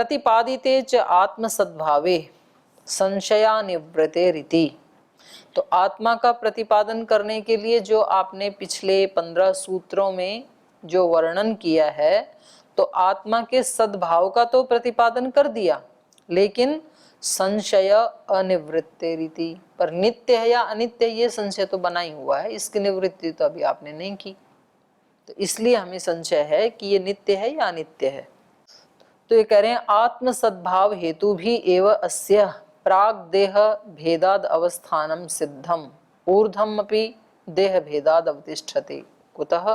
प्रतिपादिते च आत्मसद्भावे संशया निवृत्ते रीति। तो आत्मा का प्रतिपादन करने के लिए जो आपने पिछले 15 सूत्रों में जो वर्णन किया है, तो आत्मा के सद्भाव का तो प्रतिपादन कर दिया, लेकिन संशय अनिवृत्ते रीति, पर नित्य है या अनित्य ये संशय तो बना ही हुआ है, इसकी निवृत्ति तो अभी आपने नहीं की, तो इसलिए हमें संशय है कि ये नित्य है या अनित्य है। तो ये कह रहे हैं आत्म सद्भाव हेतु भी एव अस्य प्राग देह भेदाद अवस्थानम सिद्धम ऊर्ध्वम अपि देह भेदाद अवतिष्ठते। कुतः?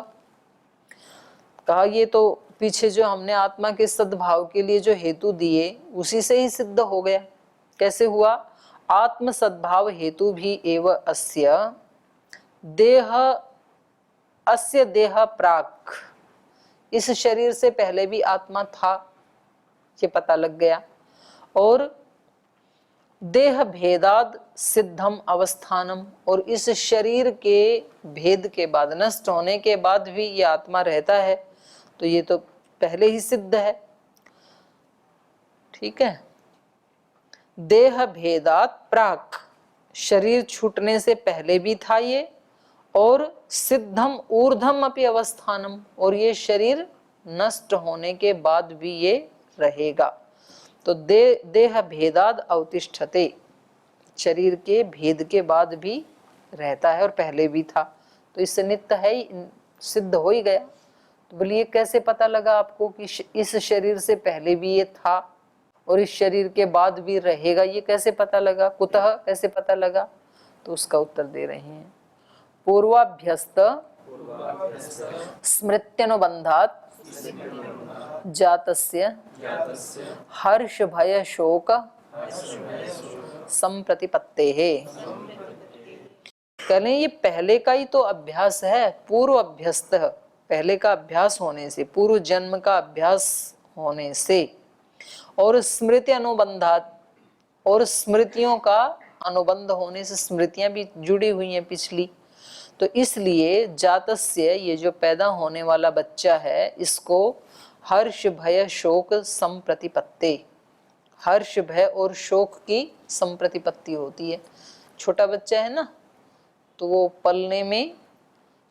कहा ये तो पीछे जो हमने आत्मा के सद्भाव के लिए जो हेतु दिए उसी से ही सिद्ध हो गया। कैसे हुआ? आत्म सद्भाव हेतु भी एव अस्य देह प्राक, इस शरीर से पहले भी आत्मा था, ये पता लग गया। और देह भेदाद सिद्धम अवस्थानम, और इस शरीर के भेद के बाद, नष्ट होने के बाद भी ये आत्मा रहता है, तो ये तो पहले ही सिद्ध है। ठीक है, देह भेदात प्राक, शरीर छूटने से पहले भी था ये, और सिद्धम ऊर्ध्वम अपि अवस्थानम, और ये शरीर नष्ट होने के बाद भी ये रहेगा। तो देह भेदाद अवतिष्ठते, शरीर के भेद के बाद भी रहता है और पहले भी था, तो इससे नित्य है, सिद्ध हो ही गया। तो बोलिए कैसे पता लगा आपको कि इस शरीर से पहले भी ये था और इस शरीर के बाद भी रहेगा, ये कैसे पता लगा? कुतः कैसे पता लगा? तो उसका उत्तर दे रहे हैं, पूर्वाभ्यस्त स्मृत्यनुबंधात जातस्य हर्ष भय शोक संप्रतिपत्तेः। कहले ये पहले का ही तो अभ्यास है, पूर्व अभ्यस्त, पहले का अभ्यास होने से, पूर्व जन्म का अभ्यास होने से, और स्मृति अनुबंधात, और स्मृतियों का अनुबंध होने से, स्मृतियां भी जुड़ी हुई हैं पिछली, तो इसलिए जातस्य, ये जो पैदा होने वाला बच्चा है, इसको हर्ष भय शोक संप्रतिपत्ते, हर्ष भय और शोक की संप्रतिपत्ति होती है। छोटा बच्चा है ना, तो वो पलने में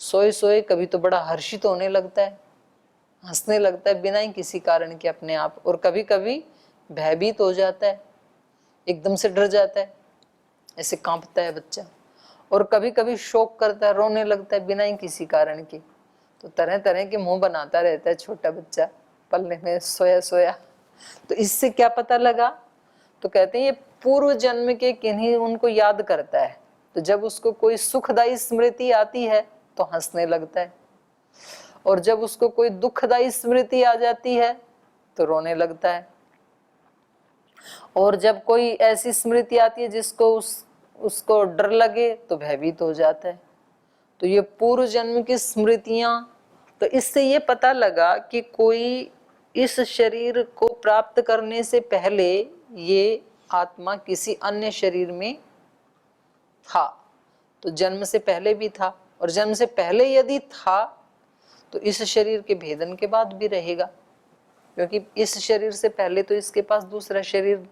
सोए सोए कभी तो बड़ा हर्षित होने लगता है, हंसने लगता है बिना ही किसी कारण के अपने आप, और कभी कभी भयभीत हो जाता है, एकदम से डर जाता है, ऐसे कांपता है बच्चा, और कभी कभी शोक करता है, रोने लगता है बिना ही किसी कारण के। तो तरह तरह के मुंह बनाता रहता है छोटा बच्चा पलने में सोया सोया। तो इससे क्या पता लगा? तो कहते हैं ये पूर्व जन्म के किन्हीं उनको याद करता है, तो जब उसको कोई सुखदायी स्मृति आती है तो हंसने लगता है, और जब उसको कोई दुखदायी स्मृति आ जाती है तो रोने लगता है, और जब कोई ऐसी स्मृति आती है जिसको उसको डर लगे तो भयभीत हो जाता है। तो ये पूर्व जन्म की स्मृतियां, तो इससे ये पता लगा कि कोई इस शरीर को प्राप्त करने से पहले ये आत्मा किसी अन्य शरीर में था, तो जन्म से पहले भी था, और जन्म से पहले यदि था तो इस शरीर के भेदन के बाद भी रहेगा, क्योंकि इस शरीर से पहले तो इसके पास दूसरा शरीर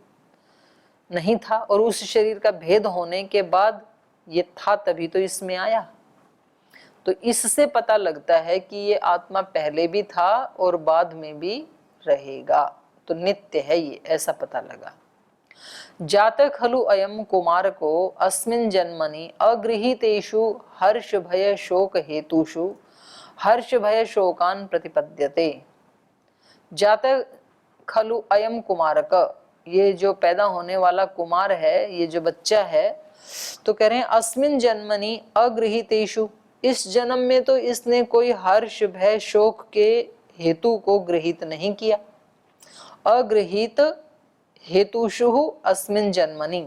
नहीं था, और उस शरीर का भेद होने के बाद ये था, तभी तो इसमें आया। तो इससे पता लगता है कि ये आत्मा पहले भी था और बाद में भी रहेगा, तो नित्य है ये, ऐसा पता लगा। जातक खलु अयम कुमार को अस्मिन् जन्मनि अगृहीतेषु हर्ष भय शोक हेतुषु हर्ष भय शोकान प्रतिपद्यते। जातक खलु अयम कुमारक, ये जो पैदा होने वाला कुमार है, ये जो बच्चा है, तो कह रहे हैं अस्मिन् जन्मनि अगृहीतेषु, इस जन्म में तो इसने कोई हर्ष भय शोक के हेतु को गृहीत नहीं किया। अगृहीत हेतुषु अस्मिन् जन्मनि,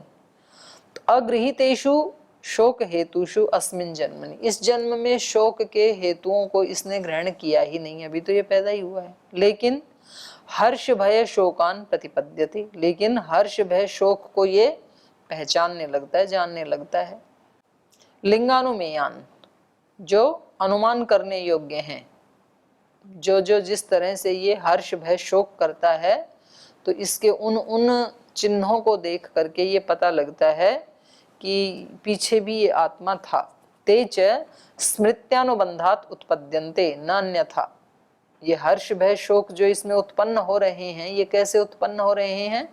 तो अगृहीतेषु शोक हेतुषु अस्मिन् जन्मनि, इस जन्म में शोक के हेतुओं को इसने ग्रहण किया ही नहीं, अभी तो ये पैदा ही हुआ है। लेकिन हर्ष भय शोकान प्रतिपद्यते, लेकिन हर्ष भय शोक को ये पहचानने लगता है, जानने लगता है। लिंगानुमेयान, जो अनुमान करने योग्य हैं, जो जो जिस तरह से ये हर्ष भय शोक करता है, तो इसके उन चिन्हों को देख करके ये पता लगता है कि पीछे भी ये आत्मा था। तेच स्मृत्यानुबंधात उत्पद्यन्ते न अन्यथा। ये हर्ष भय शोक जो इसमें उत्पन्न हो रहे हैं, ये कैसे उत्पन्न हो रहे हैं?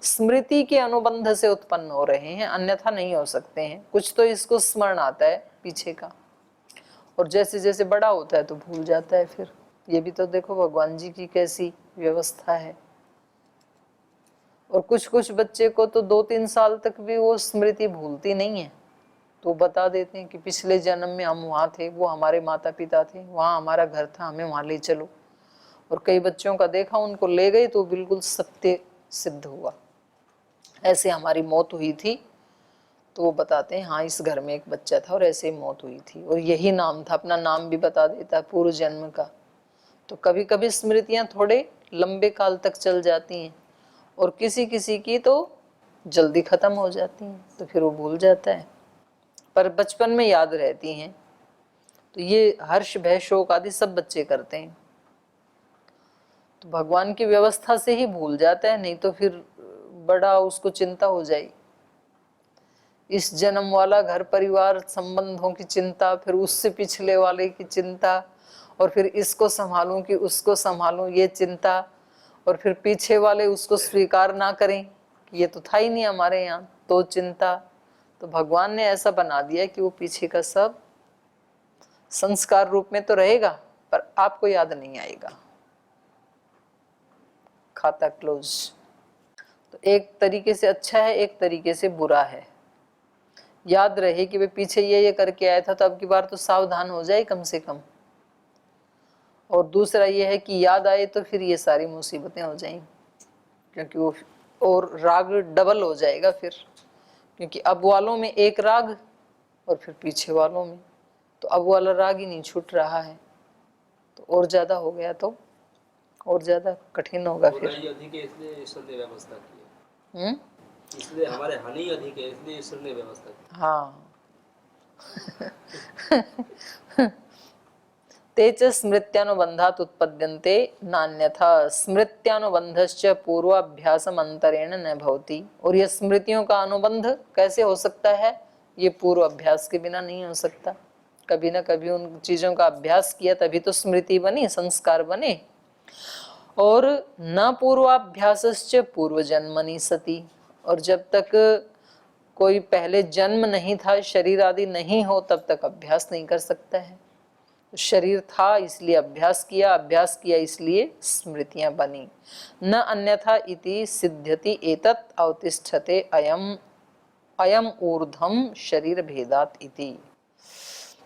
स्मृति के अनुबंध से उत्पन्न हो रहे हैं, अन्यथा नहीं हो सकते हैं। कुछ तो इसको स्मरण आता है पीछे का, और जैसे जैसे बड़ा होता है तो भूल जाता है फिर। ये भी तो देखो भगवान जी की कैसी व्यवस्था है। और कुछ कुछ बच्चे को तो 2-3 साल तक भी वो स्मृति भूलती नहीं है, तो बता देते हैं कि पिछले जन्म में हम वहाँ थे, वो हमारे माता पिता थे, वहाँ हमारा घर था, हमें वहाँ ले चलो। और कई बच्चों का देखा, उनको ले गए तो बिल्कुल सत्य सिद्ध हुआ। ऐसे हमारी मौत हुई थी, तो वो बताते हैं हाँ इस घर में एक बच्चा था और ऐसे ही मौत हुई थी और यही नाम था, अपना नाम भी बता देता है पूर्व जन्म का। तो कभी कभी स्मृतियाँ थोड़े लंबे काल तक चल जाती हैं और किसी किसी की तो जल्दी खत्म हो जाती हैं, तो फिर वो भूल जाता है, पर बचपन में याद रहती हैं। तो ये हर्ष भय शोक आदि सब बच्चे करते हैं, तो भगवान की व्यवस्था से ही भूल जाता है, नहीं तो फिर बड़ा उसको चिंता हो जाएगी। इस जन्म वाला घर परिवार संबंधों की चिंता, फिर उससे पिछले वाले की चिंता, और फिर इसको संभालूं कि उसको संभालूं ये चिंता, और फिर पीछे वाले उसको स्वीकार ना करें कि ये तो था ही नहीं हमारे यहाँ, तो चिंता। तो भगवान ने ऐसा बना दिया कि वो पीछे का सब संस्कार रूप में तो रहेगा, पर आपको याद नहीं आएगा। खाता क्लोज। तो एक तरीके से अच्छा है, एक तरीके से बुरा है। याद रहे कि वे पीछे ये करके आया था, तो अब की बार तो सावधान हो जाए कम से कम। और दूसरा ये है कि याद आए तो फिर ये सारी मुसीबतें हो जाएंगी, क्योंकि वो और राग डबल हो जाएगा फिर, क्योंकि अब वालों में एक राग और फिर पीछे वालों में, तो अब वाला राग ही नहीं छूट रहा है, तो और ज्यादा हो गया तो और ज्यादा कठिन होगा फिर। अधिक है इसलिए ईश्वर ने व्यवस्था की है। इसलिए हमारे हानि अधिक है इसलिए ईश्वर ने व्यवस्था की। हाँ तेच स्मृत्यानुबंधात उत्पद्यन्ते नान्यथा स्मृत्यानुबंधश्च पूर्वाभ्यासम अंतरेण न भवति। और यह स्मृतियों का अनुबंध कैसे हो सकता है? ये पूर्व अभ्यास के बिना नहीं हो सकता। कभी ना कभी उन चीजों का अभ्यास किया तभी तो स्मृति बनी, संस्कार बने। और न पूर्वाभ्यासश्च पूर्व जन्मनि सति। और जब तक कोई पहले जन्म नहीं था, शरीर आदि नहीं हो, तब तक अभ्यास नहीं कर सकता है। शरीर था इसलिए अभ्यास किया, अभ्यास किया इसलिए स्मृतियां बनी। न अन्यथा इति सिद्ध्यति एतत् अवतिष्ठते अयम अयम ऊर्ध्वम शरीर भेदात इति।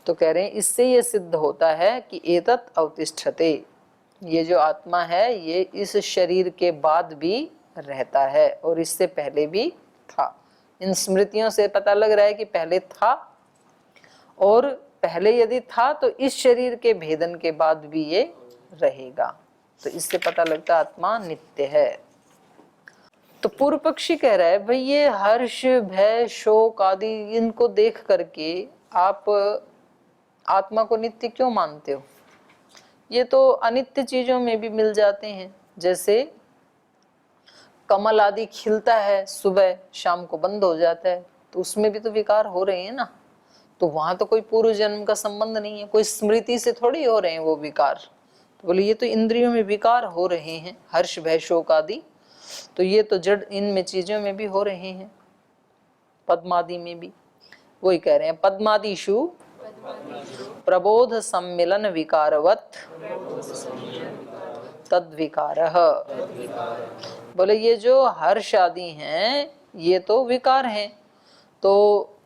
तो कह रहे हैं इससे ये सिद्ध होता है कि एतत् अवतिष्ठते, ये जो आत्मा है ये इस शरीर के बाद भी रहता है और इससे पहले भी था। इन स्मृतियों से पता लग रहा है कि पहले था, और पहले यदि था तो इस शरीर के भेदन के बाद भी ये रहेगा। तो इससे पता लगता आत्मा नित्य है। तो पूर्व पक्षी कह रहा है भाई ये हर्ष भय शोक आदि इनको देख करके आप आत्मा को नित्य क्यों मानते हो? ये तो अनित्य चीजों में भी मिल जाते हैं। जैसे कमल आदि खिलता है, सुबह शाम को बंद हो जाता है, तो उसमें भी तो विकार हो रहे हैं ना। तो वहां तो कोई पूर्व जन्म का संबंध नहीं है, कोई स्मृति से थोड़ी हो रहे हैं वो विकार। तो बोले ये तो इंद्रियों में विकार हो रहे हैं, हर्ष भय शोक आदि, तो ये तो जड़ इनमें चीजों में भी हो रहे हैं, पद्मादि में भी। वही कह रहे हैं पद्मादिषु प्रबोध सम्मिलन विकारवत तद विकारः। बोले ये जो हर्ष आदि हैं ये तो विकार हैं, तो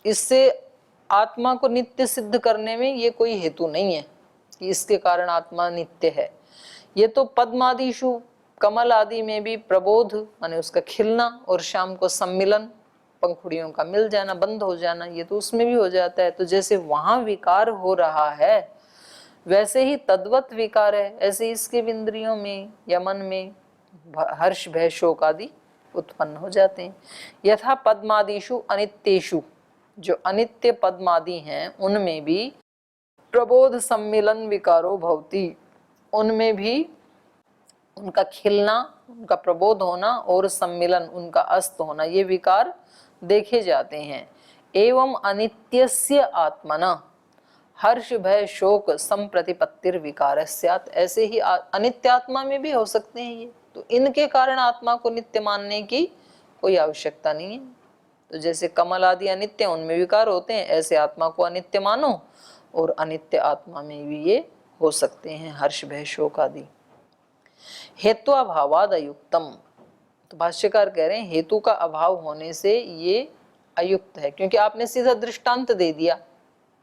इससे आत्मा को नित्य सिद्ध करने में ये कोई हेतु नहीं है कि इसके कारण आत्मा नित्य है। ये तो पद्मादिषु कमल आदि में भी प्रबोध माने उसका खिलना और शाम को सम्मिलन पंखुड़ियों का मिल जाना बंद हो जाना, ये तो उसमें भी हो जाता है। तो जैसे वहां विकार हो रहा है वैसे ही तद्वत विकार है, ऐसे इसके इंद्रियों में या मन में हर्ष भय शोक आदि उत्पन्न हो जाते हैं। यथा पद्मादिषु अनित्येषु, जो अनित्य पद्मादि हैं उनमें भी प्रबोध सम्मिलन विकारो भवति, उनमें भी उनका खिलना, उनका प्रबोध होना और सम्मिलन, उनका अस्त होना, ये विकार देखे जाते हैं। एवं अनित्यस्य आत्मना हर्ष भय शोक संप्रतिपत्तिर विकार स्यात्, ऐसे ही अनित्य आत्मा में भी हो सकते हैं ये, तो इनके कारण आत्मा को नित्य मानने की कोई आवश्यकता नहीं है। तो जैसे कमल आदि अनित्य, उनमें विकार होते हैं, ऐसे आत्मा को अनित्य मानो और अनित्य आत्मा में भी ये हो सकते हैं हर्ष भय शोक आदि। हेत्वाभावाद अयुक्तम, तो भाष्यकार कह रहे हैं हेतु का अभाव होने से ये अयुक्त है, क्योंकि आपने सीधा दृष्टांत दे दिया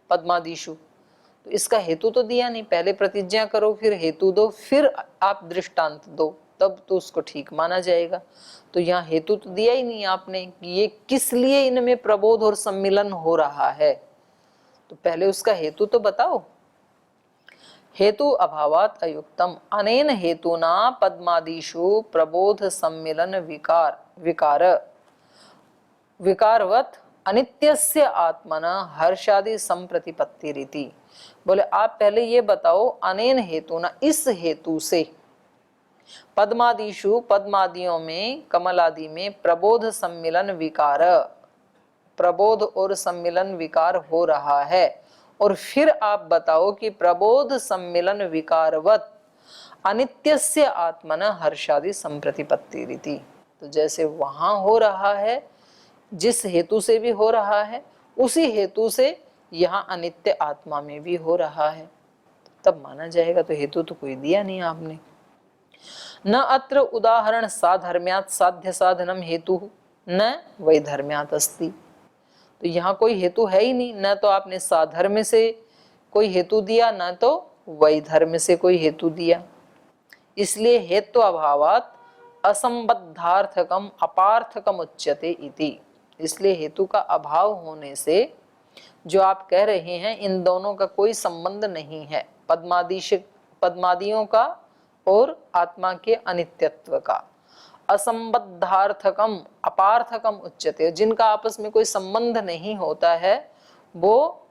पद्मादिशु, तो इसका हेतु तो दिया नहीं। पहले प्रतिज्ञा करो, फिर हेतु दो, फिर आप दृष्टांत दो, तब तो उसको ठीक माना जाएगा। तो यहाँ हेतु तो दिया ही नहीं आपने कि ये किस लिए इनमें प्रबोध और सम्मिलन हो रहा है, तो पहले उसका हेतु तो बताओ। हेतु अभावात अयुक्तम अनेन हेतुना पद्मादिषु प्रबोध सम्मिलन विकारवत अनित्यस्य आत्मना हर्षादि संप्रतिपत्ति रीति। बोले आप पहले ये बताओ, अनेन हेतुना, इस हेतु से, पद्मादिषु, पद्मादियों में, कमल आदि में प्रबोध सम्मिलन विकार, प्रबोध और सम्मिलन विकार हो रहा है, और फिर आप बताओ कि प्रबोध सम्मिलन विकारवत अनित्यस्य आत्मना हर्षादि संप्रतिपत्ति रीति। तो जैसे वहां हो रहा है, जिस हेतु से भी हो रहा है, उसी हेतु से यहाँ अनित्य आत्मा में भी हो रहा है, तब माना जाएगा। तो हेतु तो कोई दिया नहीं आपने। न अत्र उदाहरण साधर्म्यात् साध्य साधनम हेतु न वैधर्म्यात् अस्ति, तो यहाँ कोई हेतु है ही नहीं। न तो आपने साधर्म्य से कोई हेतु दिया, न तो वैधर्म्य से कोई हेतु दिया। इसलिए हेतु अभावात असंबद्धार्थकम अपार्थकम उच्यते इति, इसलिए हेतु का अभाव होने से जो आप कह रहे हैं इन दोनों का कोई संबंध नहीं है, पद्मादियों का और आत्मा के अनित्यत्व का। असंबद्धार्थकम अपार्थकम उच्यते, जिनका आपस में कोई संबंध नहीं होता है वो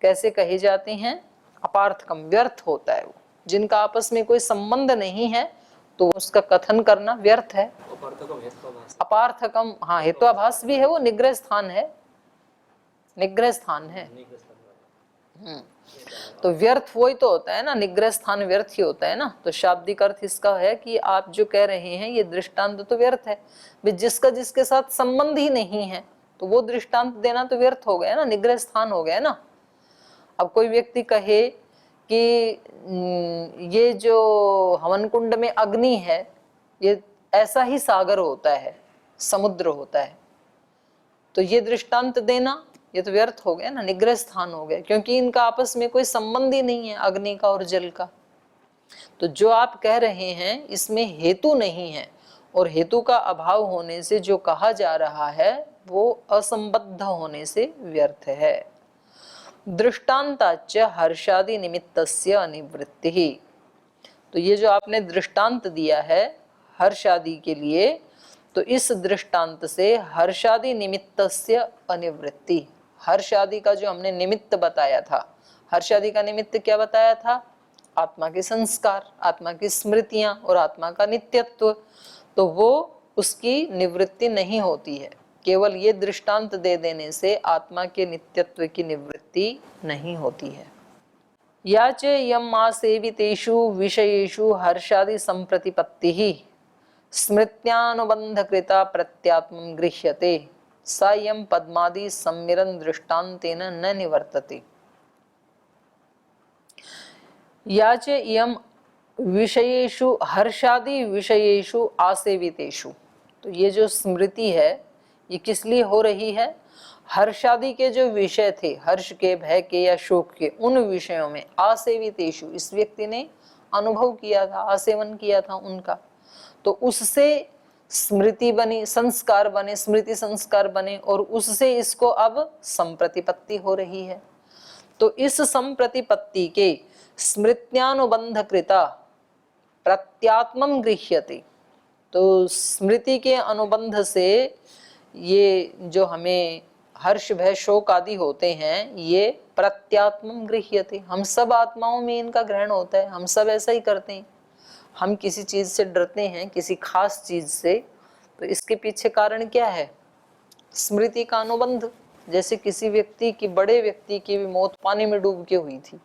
कैसे कहे जाते हैं? अपार्थकम, व्यर्थ होता है वो। जिनका आपस में कोई संबंध नहीं है तो उसका कथन करना व्यर्थ है। अपार्थकम, हाँ, हेत्वाभास भी है, वो निग्रह स्थान है, निग्रह स्थान है। तो व्यर्थ वही तो होता है ना, निग्रह स्थान व्यर्थ ही होता है ना। तो शाब्दिक अर्थ इसका है कि आप जो कह रहे हैं ये दृष्टांत तो व्यर्थ है, जिसका जिसके साथ संबंध ही नहीं है तो वो दृष्टांत देना तो व्यर्थ हो गया ना, निग्रह स्थान हो गया ना। अब कोई व्यक्ति कहे कि ये जो हवन कुंड में अग्नि है ये ऐसा ही सागर होता है, समुद्र होता है, तो ये दृष्टांत देना ये तो व्यर्थ हो गया ना, निग्रह स्थान हो गया, क्योंकि इनका आपस में कोई संबंध ही नहीं है, अग्नि का और जल का। तो जो आप कह रहे हैं इसमें हेतु नहीं है, और हेतु का अभाव होने से जो कहा जा रहा है वो असंबद्ध होने से व्यर्थ है। दृष्टांताच हर्षादि निमित्तस्य अनिवृत्ति, तो ये जो आपने दृष्टांत दिया है हर्षादि के लिए, तो इस दृष्टांत से हर्षादि निमित्तस्य अनिवृत्ति, हर्षादि का जो हमने निमित्त बताया था, हर्षादि का निमित्त क्या बताया था? आत्मा के संस्कार, आत्मा की स्मृतियां और आत्मा का नित्यत्व, तो वो उसकी निवृत्ति नहीं होती है। केवल ये दृष्टांत दे देने से आत्मा के नित्यत्व की निवृत्ति नहीं होती है। या च यम आसेवितेषु विषयेषु हर्षादि संप्रतिपत्ति ही स्मृत्यानुबंधकृता प्रत्यात्मं गृह्यते स यम पद्मादि सम्मिलन दृष्टान्तेन न निवर्तते। या च यम विषयेषु हर्षादि विषयेषु आसेवितेषु, तो ये जो स्मृति है ये किस लिए हो रही है? हर्षादि के जो विषय थे, हर्ष के, भय के या शोक के, उन विषयों में आसेवितेषु, इस व्यक्ति ने अनुभव किया था, आसेवन किया था उनका, तो उससे स्मृति बनी, संस्कार बने, स्मृति संस्कार बने, और उससे इसको अब संप्रतिपत्ति हो रही है। तो इस संप्रतिपत्ति के स्मृत्यानुबंध कृता प्रत्यात्मम गृह्यते, तो स्मृति के अनुबंध से ये जो हमें हर्ष भय शोक आदि होते हैं ये प्रत्यात्मम गृह्यते, हम सब आत्माओं में इनका ग्रहण होता है, हम सब ऐसा ही करते हैं। हम किसी चीज से डरते हैं, किसी खास चीज से, तो इसके पीछे कारण क्या है? स्मृति का अनुबंध। जैसे किसी व्यक्ति की, बड़े व्यक्ति की भी मौत पानी में डूब के हुई थी,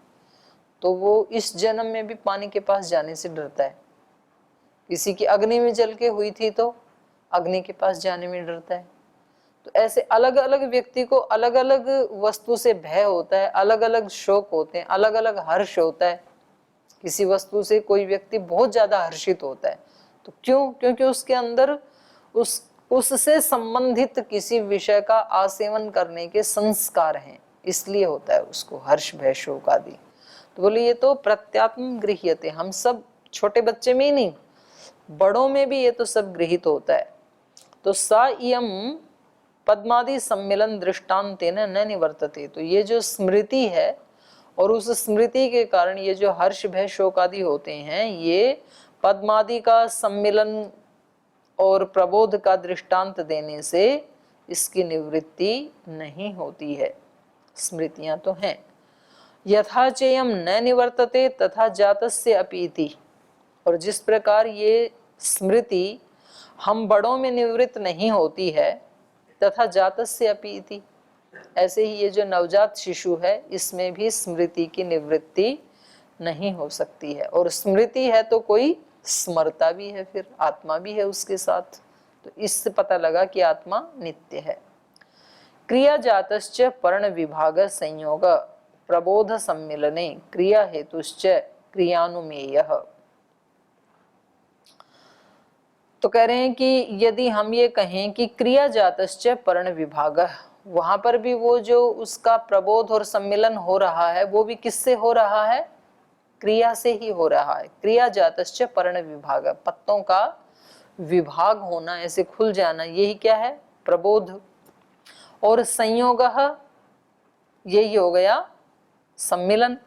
तो वो इस जन्म में भी पानी के पास जाने से डरता है। किसी की अग्नि में जल के हुई थी तो अग्नि के पास जाने में डरता है। तो ऐसे अलग अलग व्यक्ति को अलग अलग वस्तु से भय होता है, अलग अलग शोक होते हैं, अलग अलग हर्ष होता है। किसी वस्तु से कोई व्यक्ति बहुत ज्यादा हर्षित होता है, तो क्यों? क्योंकि उसके अंदर उससे संबंधित किसी विषय का आसेवन करने के संस्कार हैं, इसलिए होता है उसको हर्ष भय शोक आदि। तो बोले ये तो प्रत्यात्म गृह्यते, हम सब, छोटे बच्चे में ही नहीं, बड़ों में भी ये तो सब गृहित होता है। तो सा इयम पद्मादि सम्मिलन दृष्टांतेन न निवर्तते, तो ये जो स्मृति है और उस स्मृति के कारण ये जो हर्ष भय शोक आदि होते हैं, ये पद्मादि का सम्मिलन और प्रबोध का दृष्टांत देने से इसकी निवृत्ति नहीं होती है। स्मृतियां तो हैं। यथा चेयम न निवर्तते तथा जातस्य अपीति, और जिस प्रकार ये स्मृति हम बड़ों में निवृत्त नहीं होती है, तथा जातस्य अपीति, ऐसे ही ये जो नवजात शिशु है इसमें भी स्मृति की निवृत्ति नहीं हो सकती है। और स्मृति है तो कोई स्मरता भी है, फिर आत्मा भी है उसके साथ। तो इससे पता लगा कि आत्मा नित्य है। क्रिया जातश्च पर्ण विभाग संयोग प्रबोध सम्मिलने क्रिया हेतुश्च क्रियानुमेय। तो कह रहे हैं कि यदि हम ये कहें कि क्रिया जातश्च पर्ण विभाग, वहां पर भी वो जो उसका प्रबोध और सम्मिलन हो रहा है वो भी किससे हो रहा है? क्रिया से ही हो रहा है। क्रिया जातश्च पर्ण विभाग, पत्तों का विभाग होना, ऐसे खुल जाना, यही क्या है? प्रबोध। और संयोग यही हो गया सम्मिलन।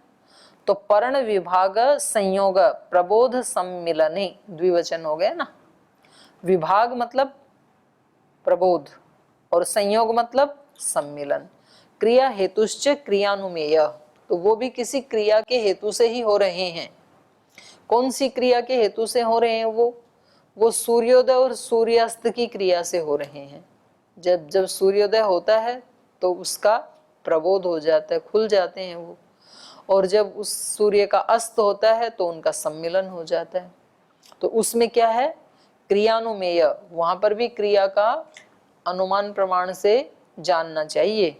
तो पर्ण विभाग संयोग प्रबोध सम्मिलने, द्विवचन हो गया ना। विभाग मतलब प्रबोध और संयोग मतलब सम्मिलन। क्रिया हेतुश्च क्रियानुमेय, तो वो भी किसी क्रिया के हेतु से ही हो रहे हैं। कौन सी क्रिया के हेतु से हो रहे हैं? वो सूर्योदय और सूर्यास्त की क्रिया से हो रहे हैं। जब जब सूर्योदय होता है तो उसका प्रबोध हो जाता है, खुल जाते हैं वो, और जब उस सूर्य का अस्त होता है तो उनका सम्मिलन हो जाता है। तो उसमें क्या है? क्रियानुमेय, वहां पर भी क्रिया का अनुमान प्रमाण से जानना चाहिए,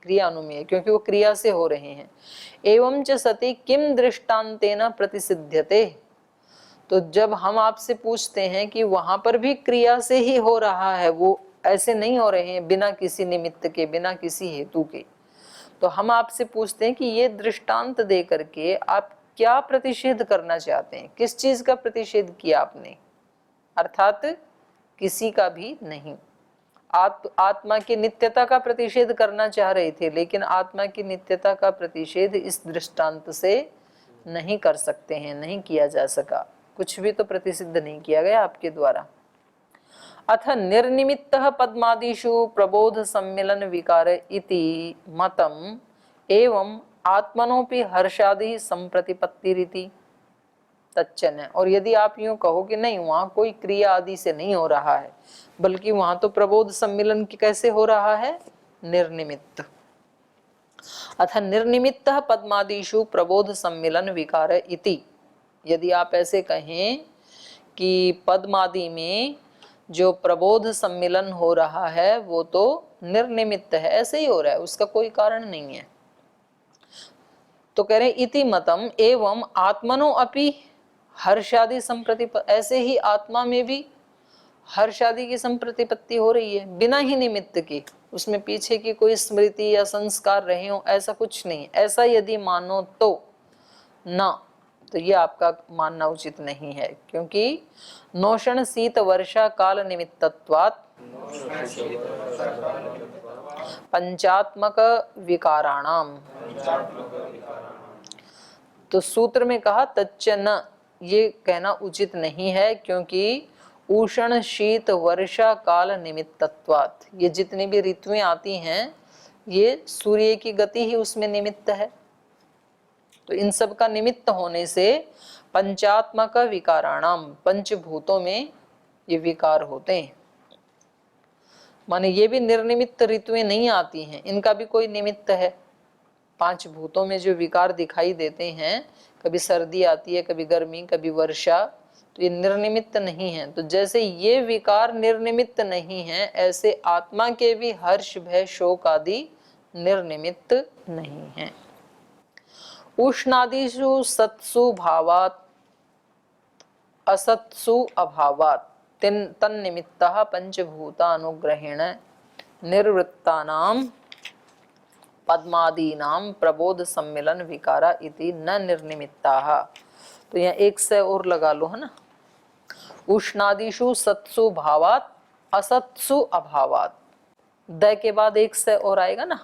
क्रियानुमेय, क्योंकि वो क्रिया से हो रहे हैं। एवं च सति किम दृष्टांतेन प्रतिसिध्यते, तो जब हम आपसे पूछते हैं कि वहां पर भी क्रिया से ही हो रहा है, वो ऐसे नहीं हो रहे हैं बिना किसी निमित्त के, बिना किसी हेतु के, तो हम आपसे पूछते हैं कि ये दृष्टांत दे करके आप क्या प्रतिषेध करना चाहते हैं? किस चीज का प्रतिषेध किया आपने? अर्थात किसी का भी नहीं। आत्मा की नित्यता का प्रतिषेध करना चाह रहे थे, लेकिन आत्मा की नित्यता का प्रतिषेध इस दृष्टांत से नहीं कर सकते हैं, नहीं किया जा सका। कुछ भी तो प्रतिसिद्ध नहीं किया गया आपके द्वारा। अथ निर्निमित्तः पद्मादिषु प्रबोध सम्मिलन विकार इति मतम एवं आत्मनोपि हर्षादि संप्रतिपत्तिरिति तच्चन। और यदि आप यूं कहो कि नहीं, वहां कोई क्रिया आदि से नहीं हो रहा है, बल्कि वहां तो प्रबोध सम्मिलन कैसे हो रहा है? निर्निमित्त। अथ निर्निमित्तः पद्मादिषु प्रबोध सम्मिलन विकार इति, यदि आप ऐसे कहें कि पद्मादि में जो प्रबोध सम्मिलन हो रहा है वो तो निर्निमित्त है, ऐसे ही हो रहा है, उसका कोई कारण नहीं है। तो कह रहे इति मतम एवं आत्मनो अपि हर्षादि संप्रतिपत्ति, ऐसे ही आत्मा में भी हर्षादि की संप्रतिपत्ति हो रही है बिना ही निमित्त की, उसमें पीछे की कोई स्मृति या संस्कार रहे हो, ऐसा कुछ नहीं। ऐसा यदि मानो तो ना, तो ये आपका मानना उचित नहीं है, क्योंकि नोषण शीत वर्षा काल निमित्तत्वात् पंचात्मक विकाराणाम। तो सूत्र में कहा तच्च न, ये कहना उचित नहीं है, क्योंकि उष्ण शीत वर्षा काल निमित्तत्वात्, ये जितनी भी ऋतुएं आती हैं ये सूर्य की गति ही उसमें निमित्त है। तो इन सब का निमित्त होने से पंचात्मक विकाराणाम, पंचभूतों में ये विकार होते हैं। माने ये भी निर्निमित्त ऋतुएं नहीं आती हैं, इनका भी कोई निमित्त है। पांच भूतों में जो विकार दिखाई देते हैं, कभी सर्दी आती है, कभी गर्मी, कभी वर्षा, तो ये निर्निमित्त नहीं है। तो जैसे ये विकार निर्निमित्त नहीं है, ऐसे आत्मा के भी हर्ष भय शोक आदि निर्निमित्त नहीं है। उष्णादिषु सत्सु भावात् असत्सु अभावात् तन्निमित्तः पंचभूतानुग्रहेण निर्वृत्तानां पद्मादीनां प्रबोध सम्मिलन विकारा इति न निर्निमित्ताः। तो यहाँ एक से और लगा लो, है ना। उष्णादिषु सत्सु भावात् असत्सु अभावात्, द के बाद एक से और आएगा ना,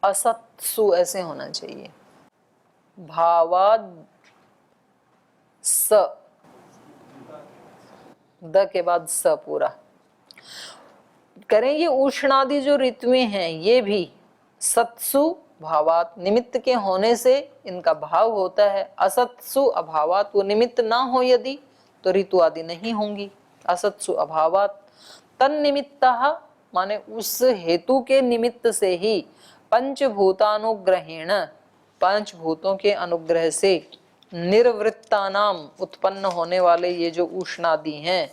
असत्सु ऐसे होना चाहिए, भावाद स, द के बाद स पूरा करें। ये उष्णादि जो ऋतुएं हैं ये भी सत्सु भावात, निमित्त के होने से इनका भाव होता है। असत्सु अभावात, वो निमित्त ना हो यदि तो ऋतु आदि नहीं होंगी। असत्सु अभावात तन्निमित्तः, माने उस हेतु के निमित्त से ही पंचभूतानुग्रहेण, पांच भूतों के अनुग्रह से निर्वृत्तानाम, उत्पन्न होने वाले ये जो उष्णादि हैं,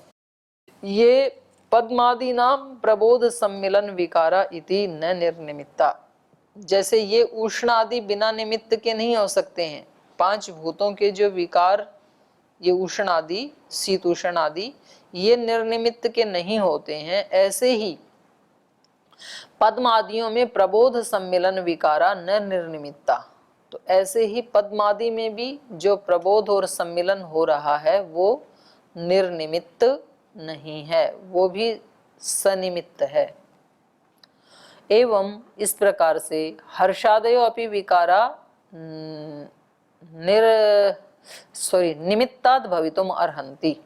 ये पद्मादि नाम प्रबोध सम्मिलन विकारा इति न निर्निमित्ता। जैसे ये उष्ण आदि बिना निमित्त के नहीं हो सकते हैं, पांच भूतों के जो विकार, ये उष्ण आदि, शीत उष्ण आदि, ये निर्निमित्त के नहीं होते हैं, ऐसे ही पद्मादियों में प्रबोध सम्मिलन विकारा न निर्निमित्ता। तो ऐसे ही पद्मादि में भी जो प्रबोध और सम्मिलन हो रहा है वो निर्निमित्त नहीं है, वो भी सनिमित्त है। एवं इस प्रकार से हर्षादयो अपि विकारा निमित्तात् भवितुम अर्हन्ति।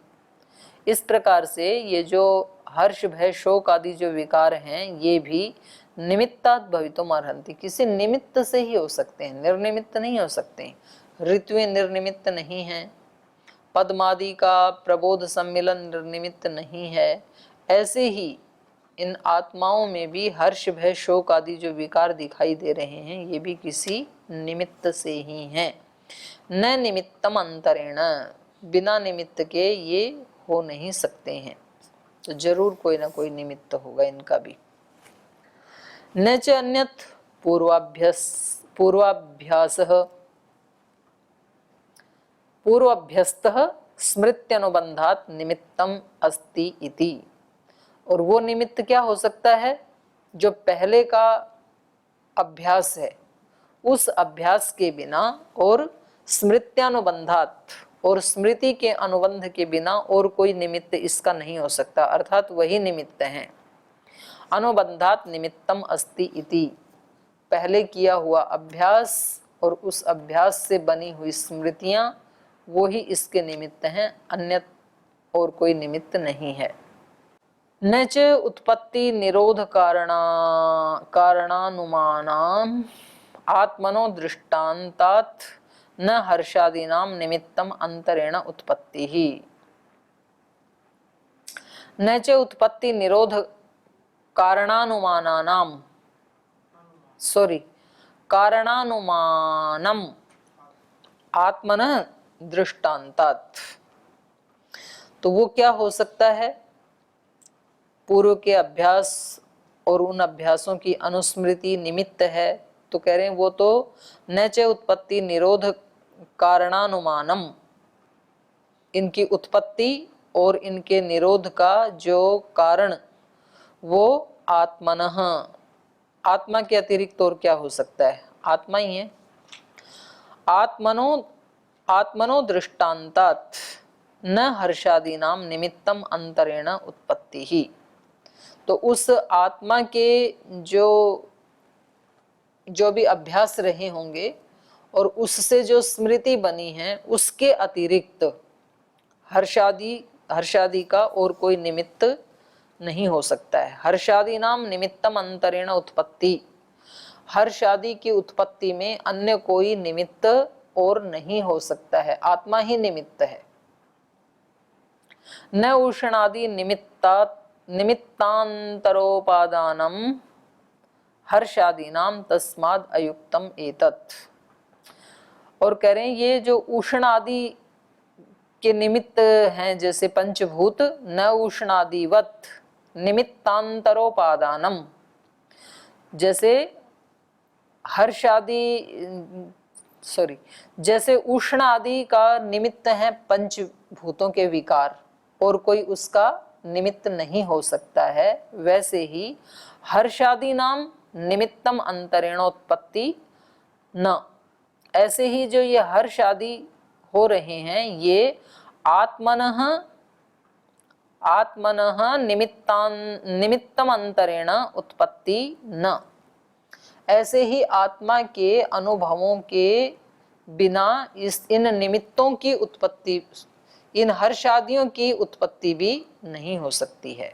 इस प्रकार से ये जो हर्ष भय शोक आदि जो विकार हैं ये भी निमित्तात् भवितुम अर्हन्ति, किसी निमित्त से ही हो सकते हैं, निर्निमित्त नहीं हो सकते। ऋतुएं निर्निमित्त नहीं हैं, पद्मादि का प्रबोध सम्मिलन निर्निमित्त नहीं है, ऐसे ही इन आत्माओं में भी हर्ष भय शोक आदि जो विकार दिखाई दे रहे हैं ये भी किसी निमित्त से ही हैं। न निमित्तम अंतरेण, बिना निमित्त के ये हो नहीं सकते हैं, तो जरूर कोई ना कोई निमित्त होगा इनका भी। न च अन्यत् पूर्वाभ्यस्तः स्मृत्यनुबंधात् निमित्तम अस्ति इति। और वो निमित्त क्या हो सकता है, जो पहले का अभ्यास है उस अभ्यास के बिना और स्मृत्यानुबंधात, और स्मृति के अनुबंध के बिना और कोई निमित्त इसका नहीं हो सकता, अर्थात वही निमित्त है। अनुबंधात निमित्तम अस्ति इति, पहले किया हुआ अभ्यास और उस अभ्यास से बनी हुई स्मृतियां वो ही इसके निमित्त हैं, अन्य और कोई निमित्त नहीं है। न च उत्पत्ति निरोध कारणानुमानाम आत्मनो दृष्टान्तात् न हर्षादीनाम निमित्तम अंतरेण उत्पत्ति ही। न च उत्पत्ति निरोध कारणानुमानम आत्मन दृष्टान्तात्। तो वो क्या हो सकता है, पूर्व के अभ्यास और उन अभ्यासों की अनुस्मृति निमित्त है। तो कह रहे हैं वो तो न च उत्पत्ति निरोध कारणानुमानम, इनकी उत्पत्ति और इनके निरोध का जो कारण वो आत्मनः, आत्मा के अतिरिक्त और क्या हो सकता है, आत्मा ही है। आत्मनो दृष्टान्तात् न हर्षादीनाम निमित्तम अंतरेण उत्पत्ति ही। तो उस आत्मा के जो भी अभ्यास रहे होंगे और उससे जो स्मृति बनी है उसके अतिरिक्त हर्षादि का और कोई निमित्त नहीं हो सकता है। हर्षादि नाम निमित्तम अंतरेण उत्पत्ति, हर्षादि की उत्पत्ति में अन्य कोई निमित्त और नहीं हो सकता है, आत्मा ही निमित्त है। न उष्णादि निमित्तांतरोपादानम हर्षादीनाम तस्माद अयुक्तम एतत्। और कह रहे हैं ये जो उष्ण आदि के निमित्त हैं जैसे पंचभूत, न उष्णादिवत निमित्तांतरोपादानम, जैसे जैसे उष्ण आदि का निमित्त है पंचभूतों के विकार और कोई उसका निमित्त नहीं हो सकता है, वैसे ही हर्षादि नाम निमित्तम अंतरेणोत्पत्ति न, ऐसे ही जो ये हर्ष आदि हो रहे हैं ये आत्मनः निमित्तम अंतरेण उत्पत्ति न, ऐसे ही आत्मा के अनुभवों के बिना इन निमित्तों की उत्पत्ति, इन हर्षादियों की उत्पत्ति भी नहीं हो सकती है।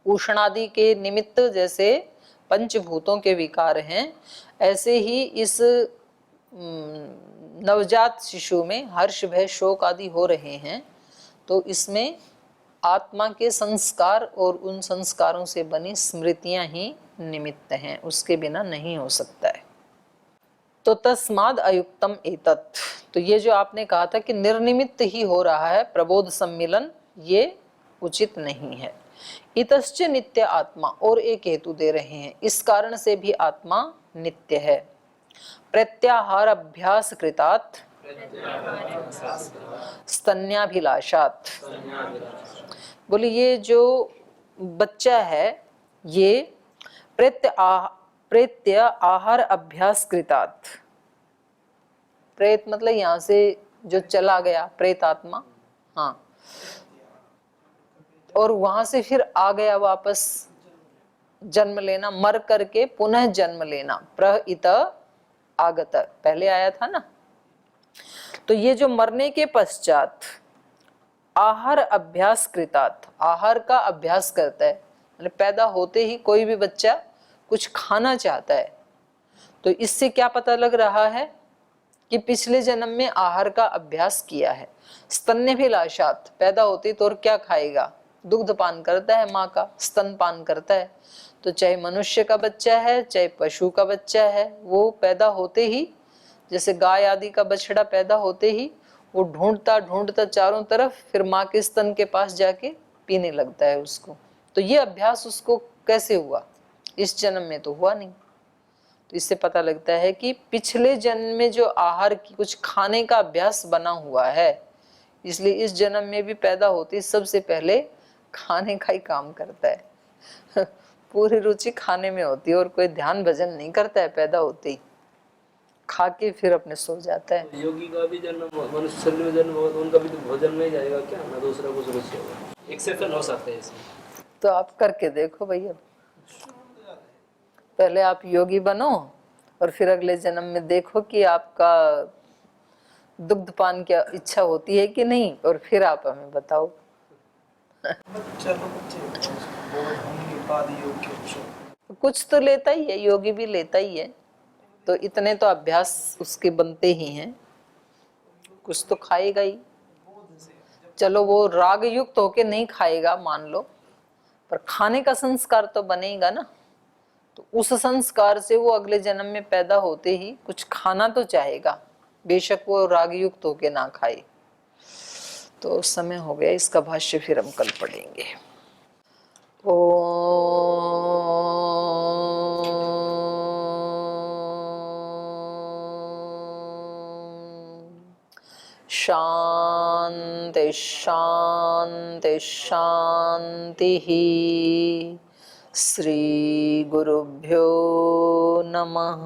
उष्णादि के निमित्त जैसे पंचभूतों के विकार हैं, ऐसे ही इस नवजात शिशु में हर्ष भय शोक आदि हो रहे हैं, तो इसमें आत्मा के संस्कार और उन संस्कारों से बनी स्मृतियां ही निमित्त हैं, उसके बिना नहीं हो सकता है। तो तस्माद अयुक्तम एतत्, तो ये जो आपने कहा था कि निर्निमित्त ही हो रहा है प्रबोध सम्मिलन, ये उचित नहीं है। इतश्च नित्य आत्मा, और एक हेतु दे रहे हैं, इस कारण से भी आत्मा नित्य है। प्रत्याहार अभ्यास कृतात् स्तन्याभिलाषात्, बोले ये जो बच्चा है ये प्रेत्य आहार अभ्यास कृतात्, प्रेत मतलब यहाँ से जो चला गया प्रेत आत्मा, हाँ, और वहां से फिर आ गया वापस जन्म लेना, मर करके पुनः जन्म लेना, प्रहित आगत, पहले आया था ना। तो ये जो मरने के पश्चात आहार अभ्यास कृतात्, आहार का अभ्यास करता है, मतलब पैदा होते ही कोई भी बच्चा कुछ खाना चाहता है, तो इससे क्या पता लग रहा है कि पिछले जन्म में आहार का अभ्यास किया है। स्तन्यभिलाषात्, पैदा होती तो और क्या खाएगा, दुग्ध पान करता है, माँ का स्तन पान करता है। तो चाहे मनुष्य का बच्चा है चाहे पशु का बच्चा है, वो पैदा होते ही, जैसे गाय आदि का बछड़ा पैदा होते ही वो ढूंढता ढूंढता चारों तरफ फिर माँ के स्तन के पास जाके पीने लगता है उसको। तो ये अभ्यास उसको कैसे हुआ, इस जन्म में तो हुआ नहीं। तो इससे पता लगता है कि पिछले जन्म में जो आहार की कुछ खाने का अभ्यास बना हुआ है, इसलिए इस जन्म में भी पैदा होती सबसे पहले खाने का ही काम करता है। पूरी रुचि खाने में होती है और कोई ध्यान भजन नहीं करता है, पैदा होते ही खा के फिर अपने सो जाता है। योगी का भी जन्म मनुष्य शरीर में जन्म होगा तो उनका भी तो भोजन में ही जाएगा क्या, ना दूसरा कुछ रुचि होगा, एक्सेप्शन हो सकते हैं इसमें। तो आप करके देखो भैया, पहले आप योगी बनो और फिर अगले जन्म में देखो कि आपका दुग्ध पान की इच्छा होती है कि नहीं, और फिर आप हमें बताओ। कुछ तो लेता ही है, योगी भी लेता ही है, तो इतने तो अभ्यास उसके बनते ही हैं, कुछ तो खाएगा ही। चलो वो राग युक्त होके नहीं खाएगा मान लो, पर खाने का संस्कार तो बनेगा ना, तो उस संस्कार से वो अगले जन्म में पैदा होते ही कुछ खाना तो चाहेगा, बेशक वो राग युक्त होके ना खाए। तो समय हो गया, इसका भाष्य फिर हम कल पढ़ेंगे। शांति शांति शांति। श्री गुरुभ्यो नमः।